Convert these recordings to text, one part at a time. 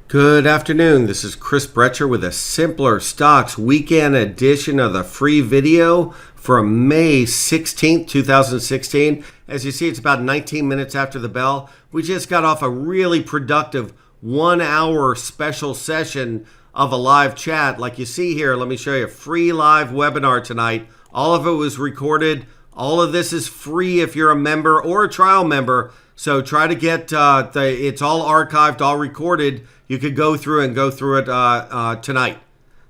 Good afternoon. This is Chris Brecher with a Simpler Stocks weekend edition of the free video for May 16th, 2016. As you see, it's about 19 minutes after the bell. We just got off a really productive 1 hour special session of a live chat. Like you see here, let me show you a free live webinar tonight. All of it was recorded. All of this is free if you're a member or a trial member. So try to get it's all archived, all recorded. You could go through it tonight.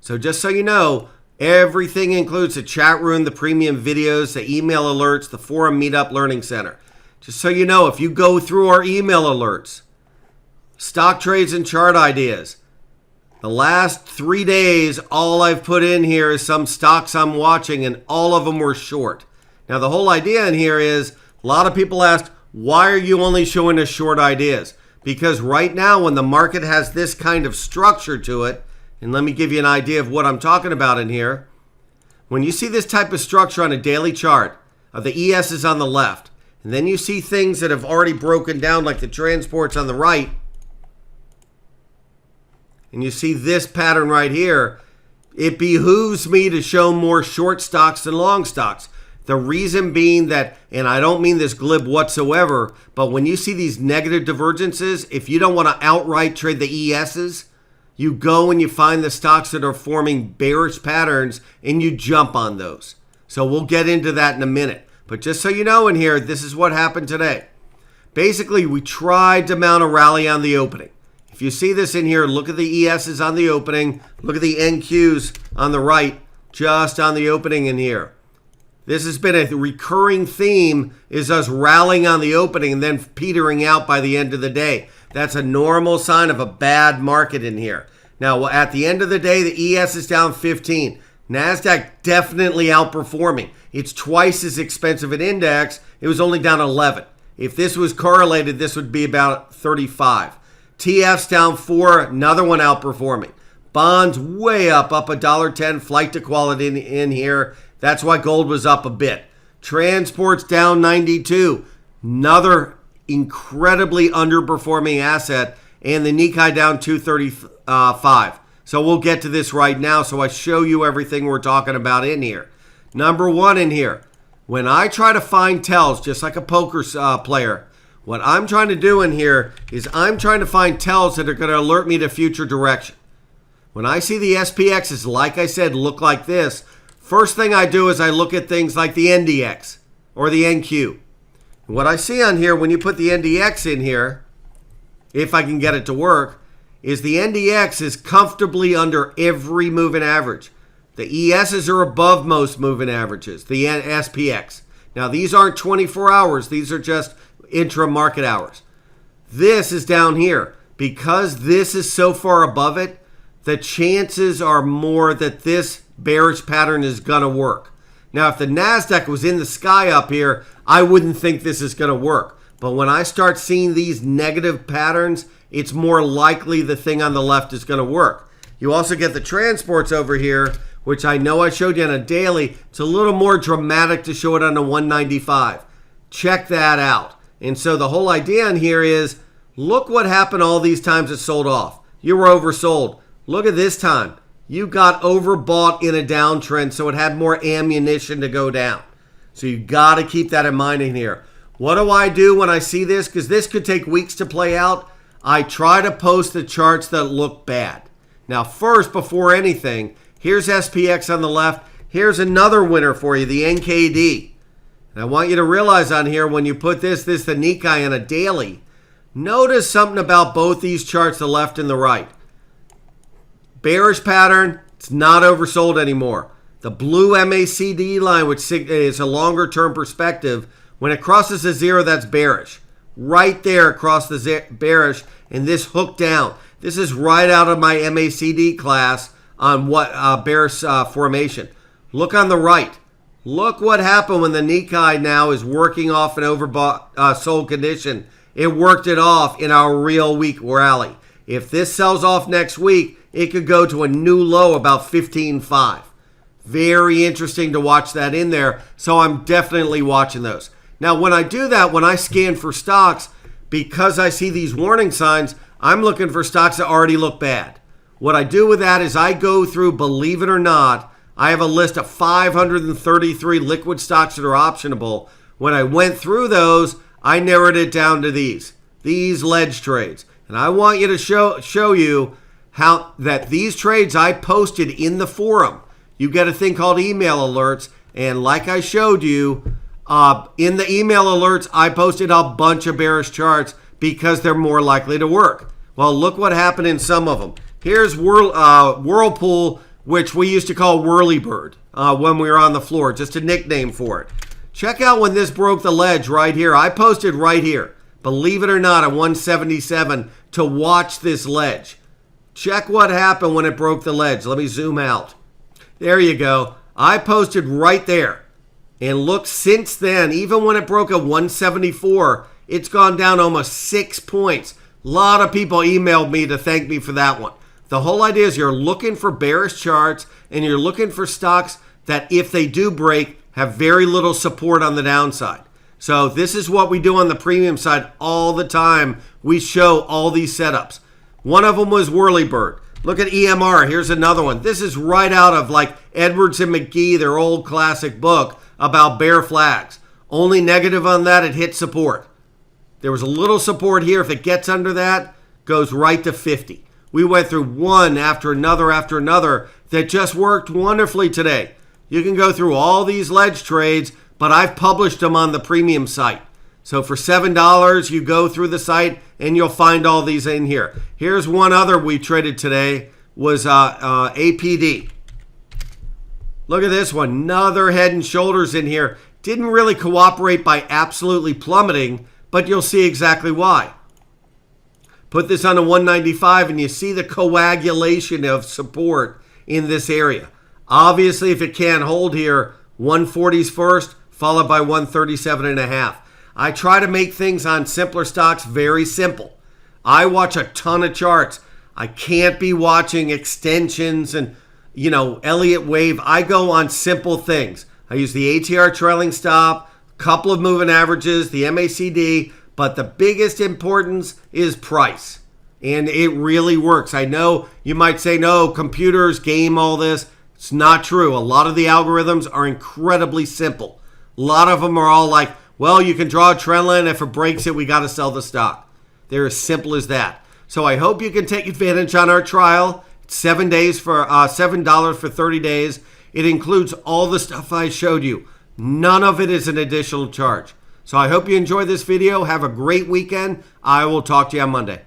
So just so you know, everything includes the chat room, the premium videos, the email alerts, the forum meetup learning center. Just so you know, if you go through our email alerts, stock trades and chart ideas, the last 3 days, all I've put in here is some stocks I'm watching, and all of them were short. Now, the whole idea in here is a lot of people asked, why are you only showing us short ideas? Because right now, when the market has this kind of structure to it, and let me give you an idea of what I'm talking about in here. When you see this type of structure on a daily chart, the ES is on the left, and then you see things that have already broken down like the transports on the right, and you see this pattern right here, it behooves me to show more short stocks than long stocks. The reason being that, and I don't mean this glib whatsoever, but when you see these negative divergences, if you don't want to outright trade the ESs, you go and you find the stocks that are forming bearish patterns and you jump on those. So we'll get into that in a minute. But just so you know in here, this is what happened today. Basically, we tried to mount a rally on the opening. If you see this in here, look at the ESs on the opening. Look at the NQs on the right, just on the opening in here. This has been a recurring theme, is us rallying on the opening and then petering out by the end of the day. That's a normal sign of a bad market in here. Now, at the end of the day, the ES is down 15. NASDAQ definitely outperforming. It's twice as expensive an index. It was only down 11. If this was correlated, this would be about 35. TF's down 4, another one outperforming. Bonds way up $1.10, flight to quality in here. That's why gold was up a bit. Transport's down 92. Another incredibly underperforming asset. And the Nikkei down 235. So we'll get to this right now. So I show you everything we're talking about in here. Number one in here. When I try to find tells, just like a poker player, what I'm trying to do in here is I'm trying to find tells that are going to alert me to future direction. When I see the SPXs, like I said, look like this, first thing I do is I look at things like the NDX or the NQ. What I see on here when you put the NDX in here, if I can get it to work, is the NDX is comfortably under every moving average. The ESs are above most moving averages, the SPX. Now, these aren't 24 hours. These are just intra-market hours. This is down here. Because this is so far above it, the chances are more that this bearish pattern is going to work. Now, if the NASDAQ was in the sky up here, I wouldn't think this is going to work. But when I start seeing these negative patterns, it's more likely the thing on the left is going to work. You also get the transports over here, which I know I showed you on a daily. It's a little more dramatic to show it on a 195. Check that out. And so the whole idea in here is, look what happened all these times it sold off. You were oversold. Look at this time. You got overbought in a downtrend, so it had more ammunition to go down. So you got to keep that in mind in here. What do I do when I see this? Because this could take weeks to play out. I try to post the charts that look bad. Now, first, before anything, here's SPX on the left. Here's another winner for you, the NKD. And I want you to realize on here, when you put the Nikkei on a daily, notice something about both these charts, the left and the right. Bearish pattern, it's not oversold anymore. The blue MACD line, which is a longer term perspective, when it crosses a zero, that's bearish. Right there across the bearish, and this hook down. This is right out of my MACD class on what bearish formation. Look on the right. Look what happened when the Nikkei now is working off an overbought sold condition. It worked it off in our real week rally. If this sells off next week, it could go to a new low about 15.5. Very interesting to watch that in there. So I'm definitely watching those. Now, when I do that, when I scan for stocks, because I see these warning signs, I'm looking for stocks that already look bad. What I do with that is I go through, believe it or not, I have a list of 533 liquid stocks that are optionable. When I went through those, I narrowed it down to these ledge trades. And I want you to show you how that these trades I posted in the forum. You get a thing called email alerts. And like I showed you, in the email alerts, I posted a bunch of bearish charts because they're more likely to work. Well, look what happened in some of them. Here's Whirlpool, which we used to call Whirlybird when we were on the floor, just a nickname for it. Check out when this broke the ledge right here. I posted right here, believe it or not, at 177 to watch this ledge. Check what happened when it broke the ledge. Let me zoom out. There you go. I posted right there. And look, since then, even when it broke at 174, it's gone down almost 6 points. A lot of people emailed me to thank me for that one. The whole idea is you're looking for bearish charts and you're looking for stocks that if they do break, have very little support on the downside. So this is what we do on the premium side all the time. We show all these setups. One of them was Whirlybird. Look at EMR. Here's another one. This is right out of like Edwards and McGee, their old classic book about bear flags. Only negative on that, it hit support. There was a little support here. If it gets under that, goes right to 50. We went through one after another that just worked wonderfully today. You can go through all these ledge trades, but I've published them on the premium site. So for $7, you go through the site and you'll find all these in here. Here's one other we traded today was APD. Look at this one. Another Head and Shoulders in here. Didn't really cooperate by absolutely plummeting, but you'll see exactly why. Put this on a 195 and you see the coagulation of support in this area. Obviously, if it can't hold here, 140s first, followed by 137.5. I try to make things on simpler stocks very simple. I watch a ton of charts. I can't be watching extensions and, Elliott wave. I go on simple things. I use the ATR trailing stop, couple of moving averages, the MACD, but the biggest importance is price. And it really works. I know you might say, no, computers game all this. It's not true. A lot of the algorithms are incredibly simple. A lot of them are all like, well, you can draw a trend line. If it breaks it, we got to sell the stock. They're as simple as that. So I hope you can take advantage on our trial. It's 7 days for $7 for 30 days. It includes all the stuff I showed you. None of it is an additional charge. So I hope you enjoyed this video. Have a great weekend. I will talk to you on Monday.